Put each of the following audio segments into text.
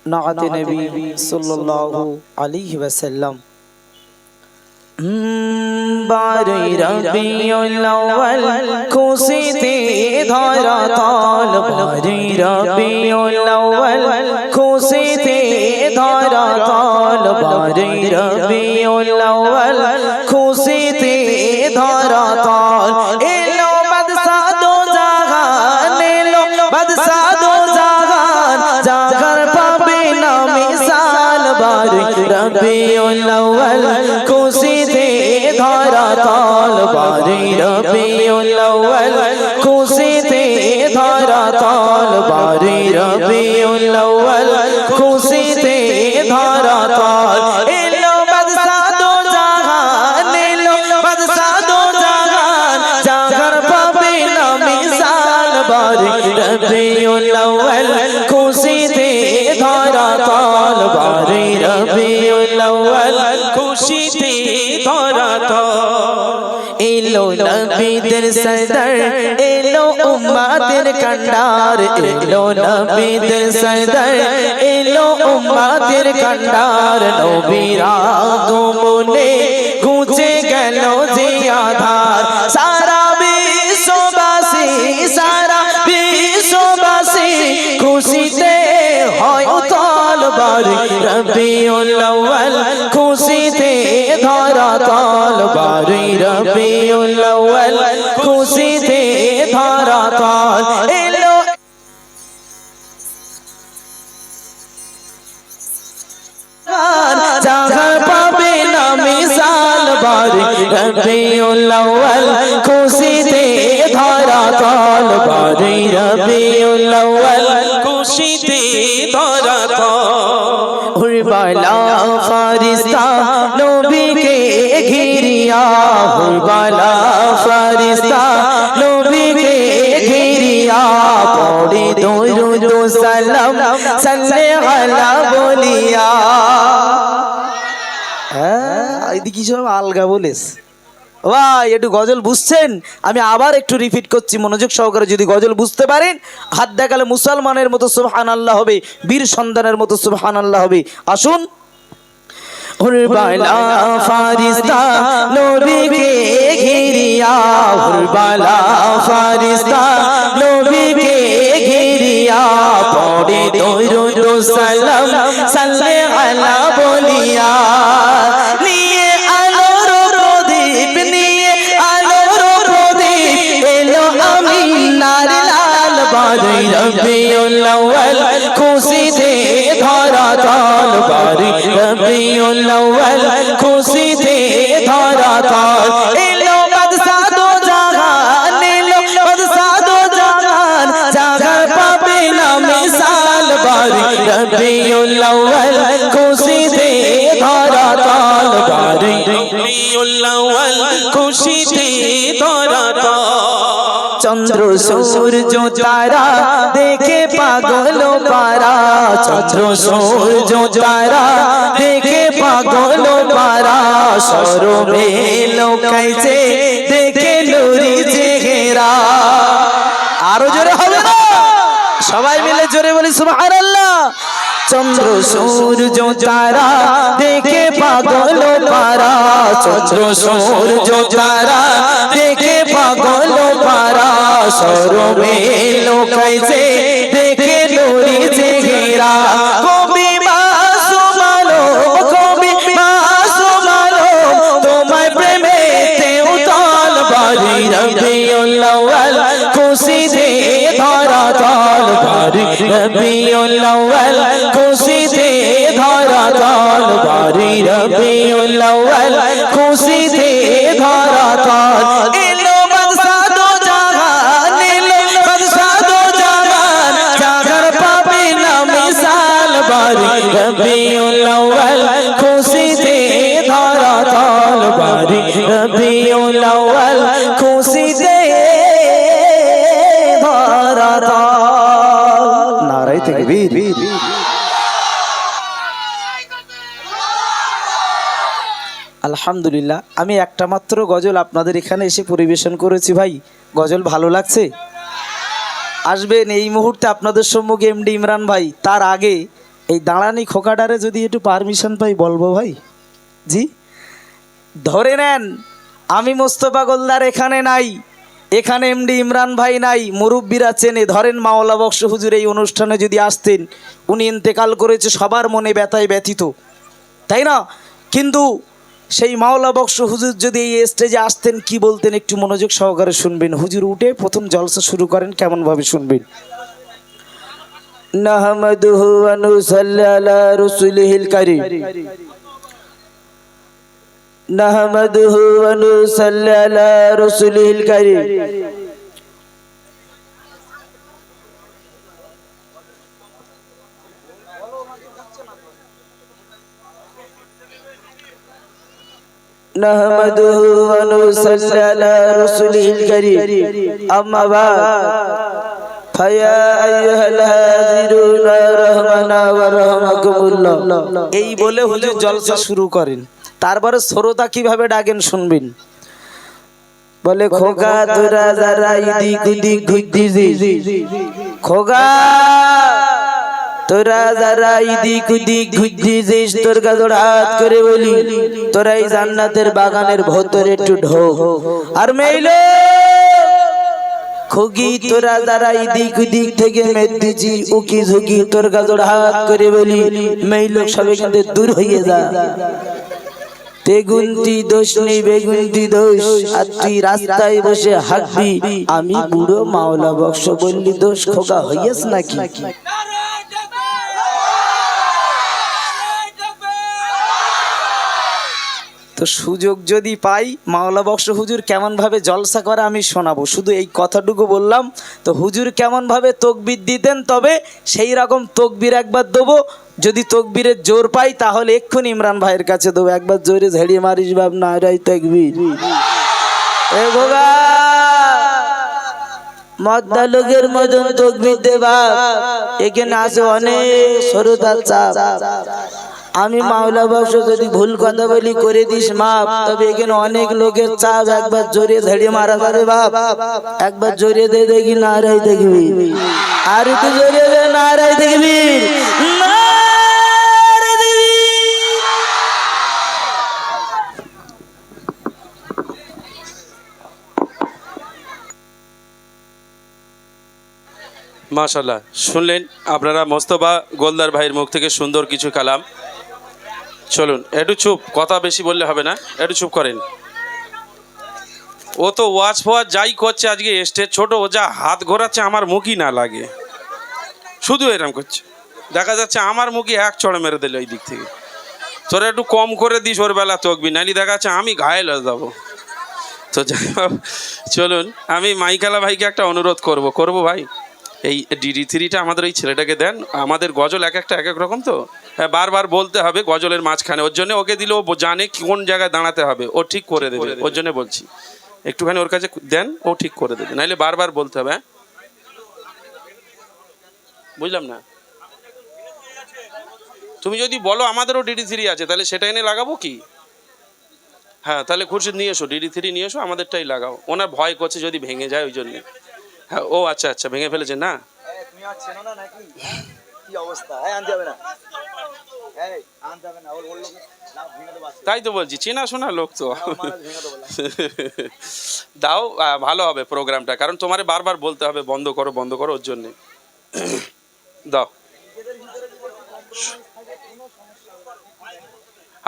नाअत नबी सल्लल्लाहु अलैहि वसल्लम। बारे रबियुल अव्वल खुशीते धरा ताल, बारे रबियुल अव्वल खुशीते धरा ताल, बारे रबियुल अव्वल खुशीते धरा ताल। एलो बादशाह दो जहान, एलो बादशाह दो जहान, जाकर पाबे ना मिसाल। बारे रबियुल अव्वल खुशीते धरा ताल, बारे रबियुल अव्वल खुशीते धरा ताल, बारे रबियुल अव्वल खुशीते धरा ताल। एलो बादशाह दो जहान, एलो बादशाह दो जहान, जाकर पाबे ना मिसाल। बारे रबियुल अव्वल खुशीते धरा ताल, बारे रबियुल अव्वल खुशीते धरा ताल। एलो नबीদের सरदार, एलो उम्मतेर कंडार, एलो नबीদের सरदार, एलो उम्मतेर कंडार। नबीर আগমনে ঘুচে গেল যে আধার, সারা বিশ্ববাসী, সারা বিশ্ববাসী খুশিতে হয় উতাল। বারে রবিউল আউয়াল খুশিতে ধরা তাল, বারে রবিউল আউয়াল খুশিতে ধরা তাল। এলো জাগার পাবে না মিসাল। বারে রবিউল আউয়াল খুশিতে ধরা তাল, বারে রবিউল আউয়াল খুশিতে ধরা তাল। হুরবালা ফারিস্তা নবীকে ঘিরিয়া, হুরবালা ফারিস্তা নবীকে ঘিরিয়া, পড়ে দরুদ সালাম সাল্লে আলা বলিয়া। এদিকে সব আলগা বলেস ভাই, একটু গজল বুঝছেন? আমি আবার একটু রিপিট করছি, মনোযোগ সহকারে যদি গজল বুঝতে পারেন হাত দেখালে মুসলমানের মতো সুবহানাল্লাহ হবে, বীর সন্তানের মতো সুবহানাল্লাহ হবে। আসুন। হুরবালা ফারিস্তা নবীকে ঘিরিয়া, হুরবালা ফারিস্তা নবীকে ঘিরিয়া, পড়ে দরুদ সালাম সাল্লে আলা বলিয়া। নিয়ে আলোর প্রদীপ, নিয়ে আলোর প্রদীপ, এলো আমিনার লাল। বারে রবিউল আউয়াল খুশিতে ধরা তাল, বারে রবিউল আউয়াল খুশিতে ধরা তাল। এলো বাদশাহ দো জাহান, এলো বাদশাহ দো জাহান, জাগার পাবে না মিসাল। বারে রবিউল আউয়াল খুশিতে ধরা তাল, বারে রবিউল আউয়াল খুশিতে ধরা তাল। চন্দ্র সূর্য তারা দেখে পাগল পারা, চন্দ্র সূর্য তারা দেখে পাগল পারা, শরমে লোকাইছে দেখে নুরি চেহারা। আরো জোরে হবে না? সবাই মিলে জোরে বলি সুবহানাল্লাহ। চন্দ্র সূর্য তারা দেখে পাগল পারা, চন্দ্র সূর্য তারা দেখে পাগল পারা, শরমে লোকাইছে দেখে নুরি চেহারা। কবি মাসুম আলম, কবি মাসুম আলম, তোমায় প্রেমেতে উতাল। বারে রবিউল আউয়াল খুশিতে ধরা তাল, বারে রবিউল আউয়াল খুশিতে ধরা তাল, বারে রবিউল আউয়াল খুশিতে ধরা তাল। এলো বাদশাহ দো জাহান, এলো বাদশাহ দো জাহান, জাগার পাবে না মিসাল। বারে রবিউল আউয়াল খুশিতে ধরা তাল, বারে রবিউল আউয়াল খুশিতে ধরা তাল। নারায়ে তাকবীর। আলহামদুলিল্লাহ। আমি একটা মাত্র গজল আপনাদের এখানে এসে পরিবেশন করেছি ভাই, গজল ভালো লাগছে? আসবেন এই মুহূর্তে আপনাদের সম্মুখে এমডি ইমরান ভাই। তার আগে এই দাঁড়ানি খোকাটারে যদি একটু পারমিশন পাই বলবো ভাই। জি ধরে নেন আমি মোস্তফা গোলদার এখানে নাই, এখানে এমডি ইমরান ভাই নাই, মুরব্বীরা চেনে। ধরেন মাওলা বক্স হুজুর এই অনুষ্ঠানে যদি আসতেন, উনি ইন্তেকাল করেছে, সবার মনে ব্যথায় ব্যথিত, তাই না? কিন্তু সেই মাওলা বক্স হুজুর যদি এই স্টেজে আসতেন কি বলতেন একটু মনোযোগ সহকারে শুনবেন। হুজুর উঠে প্রথম জলসা শুরু করেন, কেমন ভাবে শুনবেন। নাহমাদুহু ওয়া নুসাল্লি আলা রাসূলিহিল কারীম, নাহমাদুহু ওয়া নুসাল্লি আলা রাসূলিহিল কারীম। নাহমাদুহু ওয়া নুসাল্লি আলা রাসূলিহিল কারীম। আম্মা বাদ, ফায়া আইয়ুহাল হাযিরুনা রাহমানা ওয়া রাহমাকুমুল্লাহ। এই বলে হুজুর জলসা শুরু করেন। তারপরে শ্রোতা কিভাবে ডাকেন শুনবেন। বলে খোকা তোরা যারা ইদিক উদিক ঘুরতেছিস, খোকা তোরা যারা ইদিক উদিক ঘুরতেছিস, তোর গাজর হাত করে বলি তোরা এই জান্নাতের বাগানের ভেতরে একটু ঢোক। আর মেইলে খুগি তোরা যারা ইদিক উদিক থেকে মেদিছি উকি ঝুঁকি, তোর গাজর হাত করে বলি মেইলোক সব এখান থেকে দূর হয়ে যা। তেগুন্তি দোষ নেই বেগুন্তি দোষ, আর তুই রাস্তায় বসে হাঁটবি, আমি বুড়ো মাওলা বক্স বললি দোষ খোকা হইয়াস নাকি? তো সুযোগ যদি পাই মাওলা বক্স হুজুর কেমন ভাবে জলসা করে আমি শোনাবো, শুধু এই কথাটুকু বললাম। তো হুজুর কেমন ভাবে তকবির দিতেন, তবে সেই রকম তকবির একবার দেবো। যদি তকবীরের জোর পাই তাহলে এক্ষুনি ইমরান ভাইয়ের কাছে দেবো। একবার জোরে ঝেড়িয়ে মারিস বাপ, না রাই তকবীর। এ ভোগা মদ্দা লোকের মতন তকবীর দে বাপ, এখানে আছে অনেক শ্রোতার চাপ। আমি মাওলা বক্স যদি ভুল কথা বলি করে দিস মাপ, তবে এখানে অনেক লোকের চাপ। একবার জোরে ঝেড়িয়ে মারা যাবে বাপ, একবার জোরে দে দেখি, না রাই দেখবি। আর একটু জোরে দে, না রাই দেখবি। মাশাআল্লাহ, শুনলেন আপনারা মোস্তফা গোলদার ভাইয়ের মুখ থেকে সুন্দর কিছু কালাম। চলুন একটু চুপ, কথা বেশি বললে হবে না, একটু চুপ করেন। ও তো ওয়াজ ফোয়াজ যাই করছে আজকে স্টেজ ছোট, ও যা হাত ঘোরাচ্ছে আমার মুখই না লাগে, শুধু এরকম করছে। দেখা যাচ্ছে আমার মুখে এক চড় মেরে দিল এই দিক থেকে। তোরা একটু কম করে দিস ওর বেলা তকবি, নাইলে দেখা যাচ্ছে আমি ঘায়েল হয়ে যাবো। তো যাই হোক, চলুন আমি মাইকালা ভাইকে একটা অনুরোধ করব ভাই, এই DD3টা আমাদের এই ছেলেটাকে দেন। আমাদের গজল এক একটা এক এক রকম, তো হ্যাঁ বারবার বলতে হবে গজলের মাঝখানে। ওর জন্য ওকে দিলে ও জানে কোন জায়গায় দাঁড়াতে হবে, ও ঠিক করে দেবে। ওর জন্য বলছি একটুখানি ওর কাছে দেন, ও ঠিক করে দেবে, নাইলে বারবার বলতে হবে। হ্যাঁ বুঝলাম না, তুমি যদি বলো আমাদেরও DD3 আছে তাহলে সেটা এনে লাগাবো কি? হ্যাঁ তাহলে খুরশিদ নিয়ে এসো, DD3 নিয়ে এসো, আমাদেরটাই লাগাও। ওনার ভয় করছে যদি ভেঙে যায় ওই জন্য। হ্যাঁ ও আচ্ছা আচ্ছা, ভেঙে ফেলেছে না? তাই তো বলছি, চেনা শোনা লোক তো। দাও, ভালো হবে প্রোগ্রামটা, কারণ তোমারে বারবার বলতে হবে বন্ধ করো বন্ধ করো, ওর জন্যে। দাও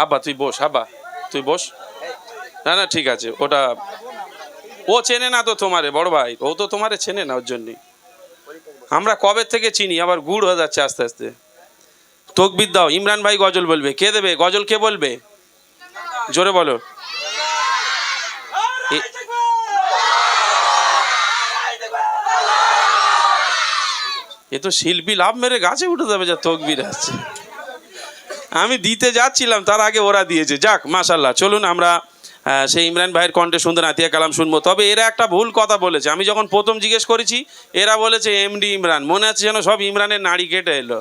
আব্বা, তুই বস, আব্বা তুই বস। না না ঠিক আছে, ওটা ও চেনে না তো তোমারে, বড় ভাই ও তো তোমারে চেনে না, ওর জন্যই। আমরা কবে থেকে চিনি, আবার গুড় হয়ে যাচ্ছে আস্তে আস্তে। তকবির দাও, ইমরান ভাই গজল বলবে। কে দেবে গজল, কে বলবে জোরে বলো। এ তো শিল্পী লাভ মেরে গাছে উঠে যাবে যা তকবির আছে। আমি দিতে যাচ্ছিলাম তার আগে ওরা দিয়েছে। যাক মাশাআল্লাহ, চলুন আমরা সেই ইমরান ভাইয়ের কণ্ঠে সুন্দর আতিয়া কালাম শুনবো। তবে এরা একটা ভুল কথা বলেছে। আমি যখন প্রথম জিজ্ঞেস করেছি এরা বলেছে এমডি ইমরান, মনে আছে যেন সব ইমরানের নাড়ি কেটে এলো।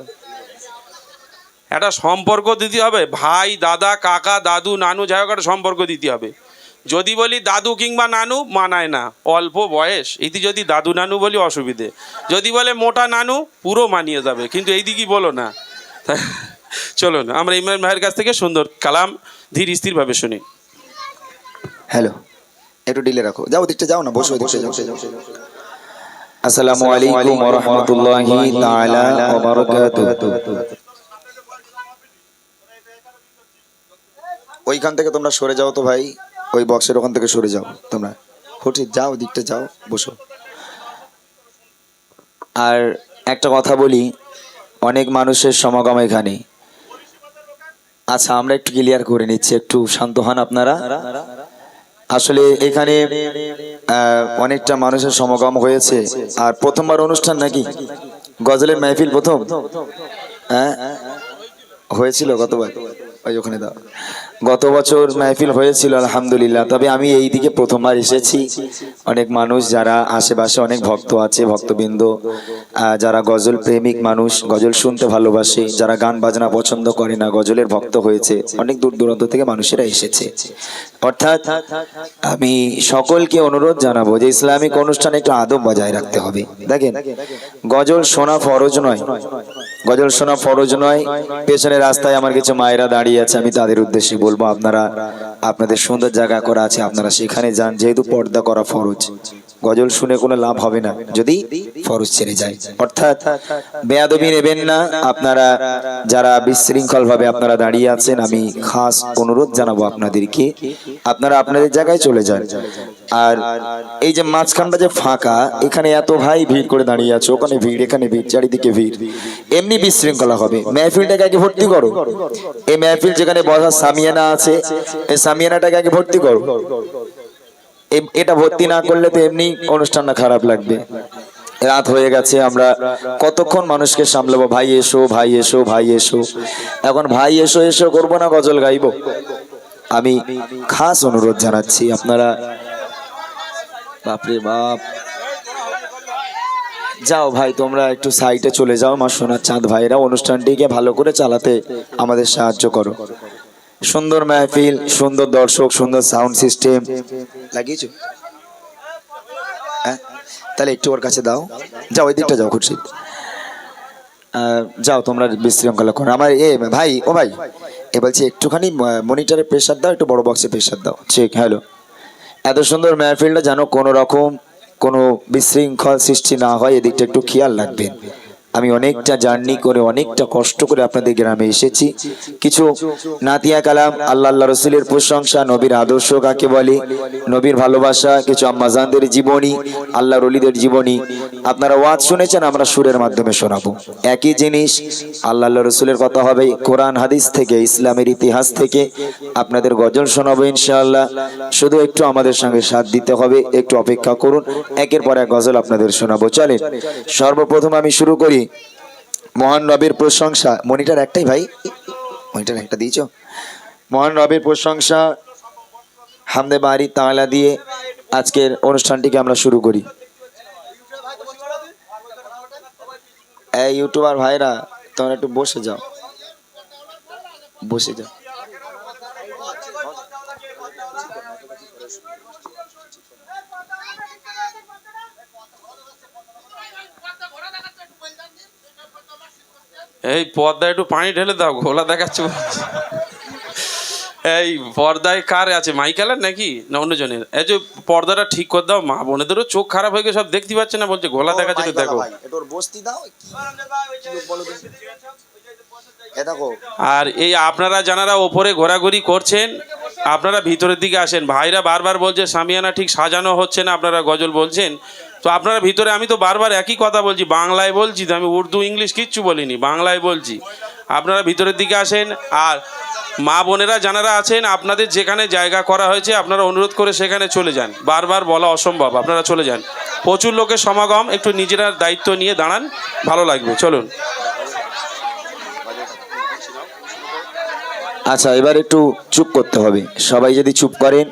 একটা সম্পর্ক দিতে হবে, ভাই দাদা কাকা দাদু নানু, যাই হোক একটা সম্পর্ক দিতে হবে। যদি বলি দাদু কিংবা নানু মানায় না, অল্প বয়স এটি যদি দাদু নানু বলি অসুবিধে। যদি বলে মোটা নানু পুরো মানিয়ে যাবে, কিন্তু এই দিকই বলো না। চলুন আমরা ইমরান ভাইয়ের কাছ থেকে সুন্দর কালাম ধীর স্থিরভাবে শুনি। হ্যালো, একটু ডিলে রাখো, যাও দিকটা যাও না, বসো দিকটা যাও। আসসালামু আলাইকুম ওয়া রাহমাতুল্লাহি তাআলা ওয়া বারাকাতুহু। ওইখান থেকে তোমরা সরে যাও তো ভাই, ওই বক্সের ওখান থেকে সরে যাও তোমরা, হঠি যাও দিকটা যাও, বসো। আর একটা কথা বলি, অনেক মানুষের সমাগম এখানে। আচ্ছা আমরা একটু ক্লিয়ার করে নিচ্ছি, একটু শান্ত হন আপনারা। আসলে এখানে অনেকটা মানুষের সমাগম হয়েছে। আর প্রথমবার অনুষ্ঠান নাকি গজলের মাহফিল প্রথম? হ্যাঁ হয়েছিল গতবার, ওই ওখানে দাও, গত বছর মাহফিল হয়েছিল আলহামদুলিল্লাহ। তবে আমি এই দিকে প্রথমবার এসেছি। অনেক মানুষ যারা আশেপাশে অনেক ভক্ত আছে, ভক্তবৃন্দ যারা গজল প্রেমিক মানুষ, গজল শুনতে ভালোবাসে, যারা গান বাজনা পছন্দ করে না, গজলের ভক্ত হয়েছে, অনেক দূর দূরান্ত থেকে মানুষেরা এসেছে। অর্থাৎ আমি সকলকে অনুরোধ জানাবো যে ইসলামিক অনুষ্ঠানে একটু আদব বজায় রাখতে হবে। দেখেন, গজল শোনা ফরজ নয়, গজল শোনা ফরজ নয়। পেছনে রাস্তায় আমার কিছু মায়েরা দাঁড়িয়ে আছে, আমি তাদের উদ্দেশ্যে বলবো আপনারা আপনাদের সুন্দর জায়গা করা আছে, আপনারা সেখানে যান, যেহেতু পর্দা করা ফরজ। গজল শুনে কোনো লাভ হবে না যদি ফরজ ছেড়ে যায়। অর্থাৎ বেয়াদবি নেবেন না আপনারা যারা বিশৃঙ্খল ভাবে আপনারা দাঁড়িয়ে আছেন। আমি খাস অনুরোধ জানাবো আপনাদেরকে, আপনারা আপনাদের জায়গায় চলে যান। আর এই যে মাঝখানটা যে ফাঁকা, এখানে এত ভাই ভিড় করে দাঁড়িয়ে আছে, ওখানে ভিড়, এখানে ভিড়, চারিদিকে ভিড়, এমনি বিশৃঙ্খলা হবে। মেহফিলটাকে আগে ভর্তি করো। এই মেহফিল যেখানে বসার সামিয়ানা আছে, এই সামিয়ানাটাকে আগে ভর্তি করো। এটা ভর্তি না করলে তো এমনি অনুষ্ঠানটা খারাপ লাগবে। রাত হয়ে গেছে, আমরা কতক্ষণ মানুষকে সামলাবো? ভাই এসো, ভাই এসো, ভাই এসো। এখন ভাই এসো এসো করবো না, গজল গাইবো? আমি খাস অনুরোধ জানাচ্ছি আপনারা, বাপরে বাপ, যাও ভাই তোমরা একটু সাইডে চলে যাও। মা সোনার চাঁদ ভাইরা অনুষ্ঠানটিকে ভালো করে চালাতে আমাদের সাহায্য করো। সুন্দর মেহফিল, সুন্দর দর্শক, সুন্দর সাউন্ড সিস্টেম লাগিয়েছো? হ্যাঁ, তাহলে একটু ওর কাছে দাও, যাও ওই দিকটা যাও, খুশি যাও তোমরা বিশৃঙ্খলা করো। আমার ভাই, ও ভাই, বলছি একটুখানি মনিটরে প্রেশার দাও, একটু বড় বক্সে প্রেশার দাও। ঠিক, হ্যালো। এত সুন্দর মেহফিলটা যেন কোনো রকম কোনো বিশৃঙ্খল সৃষ্টি না হয়, এদিকটা একটু খেয়াল রাখবেন। আমি অনেকটা জার্নি করে, অনেকটা কষ্ট করে আপনাদের গ্রামে এসেছি। কিছু নাতিয়া কালাম, আল্লাহ আল্লাহ রসুলের প্রশংসা, নবীর আদর্শ কাকে বলে, নবীর ভালোবাসা, কিছু আম্মাজানদের জীবনী, আল্লাহর ওলিদের জীবনী আপনারা ওয়াজ শুনেছেন, আমরা সুরের মাধ্যমে শোনাবো। একই জিনিস, আল্লাহ আল্লাহ রসুলের কথা হবে, কোরআন হাদিস থেকে, ইসলামের ইতিহাস থেকে আপনাদের গজল শোনাবো ইনশাআল্লাহ। শুধু একটু আমাদের সঙ্গে সাথ দিতে হবে, একটু অপেক্ষা করুন, একের পর এক গজল আপনাদের শোনাবো। চলেন, সর্বপ্রথম আমি শুরু করি মহান রবের প্রশংসা। মনিটর একটাই ভাই, মনিটর একটা দিয়েছ। মহান রবের প্রশংসা, হামদে বারি তাআলা দিয়ে আজকের অনুষ্ঠানটিকে আমরা শুরু করি। এই ইউটিউবার ভাইরা তোমরা একটু বসে যাও, বসে যাও। এই পর্দায় একটু পানি ঢেলে দাও, ঘোলা দেখাচ্ছে। এই পর্দায় কার আছে, মাইকেলের নাকি না অন্যজনের? এই যে পর্দাটা ঠিক করে দাও, মা বোনেদেরও চোখ খারাপ হয়ে গেছে, সব দেখতে পাচ্ছে না, বলছে ঘোলা দেখাচ্ছে, একটু দেখো। আর এই আপনারা যারা ওপরে ঘোরাঘুরি করছেন, আপনারা ভিতরের দিকে আসেন। ভাইরা বারবার বলছে সামিয়ানা ঠিক সাজানো হচ্ছে না, আপনারা গজল বলছেন, তো আপনারা ভিতরে, আমি তো বারবার একই কথা বলছি, বাংলায় বলছি তো, আমি উর্দু ইংলিশ কিচ্ছু বলিনি, বাংলায় বলছি। আপনারা ভিতরের দিকে আসেন। আর মা বোনেরা যারা আছেন, আপনাদের যেখানে জায়গা করা হয়েছে আপনারা অনুরোধ করে সেখানে চলে যান, বারবার বলা অসম্ভব, আপনারা চলে যান। প্রচুর লোকের সমাগম, একটু নিজেরা দায়িত্ব নিয়ে দাঁড়ান, ভালো লাগবে। চলুন। আচ্ছা, এবার একটু চুপ করতে হবে, সবাই যদি চুপ করেন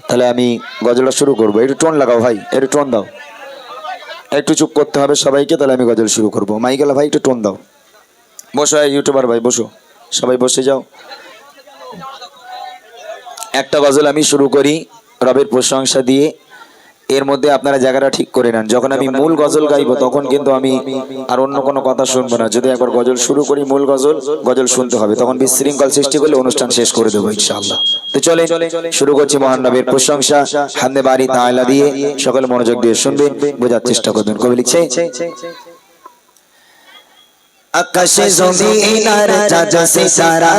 তাহলে আমি গজলটা শুরু করবো। একটু টোন লাগাও ভাই, একটু টোন দাও, একটু চুপ করতে হবে সবাইকে, তাহলে আমি গজল শুরু করবো। মাইকেলা ভাই একটু টোন দাও। বসো ইউটিউবার ভাই, বসো, সবাই বসে যাও। একটা গজল আমি শুরু করি রবের প্রশংসা দিয়ে। এর মধ্যে আপনারা জায়গাটা ঠিক করে নেন। যখন আমি মূল গজল গাইবো তখন কিন্তু আমি আর অন্য কোনো কথা শুনবো না। যদি একবার গজল শুরু করি, মূল গজল শুনতে হবে, তখন বিশৃঙ্খল সৃষ্টি করলে অনুষ্ঠান শেষ করে দেবো ইনশাআল্লাহ। তো চলে শুরু করছি মহান নবীর প্রশংসা হামদে বাড়ি তাআলা দিয়ে। সকল মনোযোগ দিয়ে শুনবেন, বোঝার চেষ্টা করবেন। কবি লিখছে, আকাশে জমিন আর চাঁদ সিতারা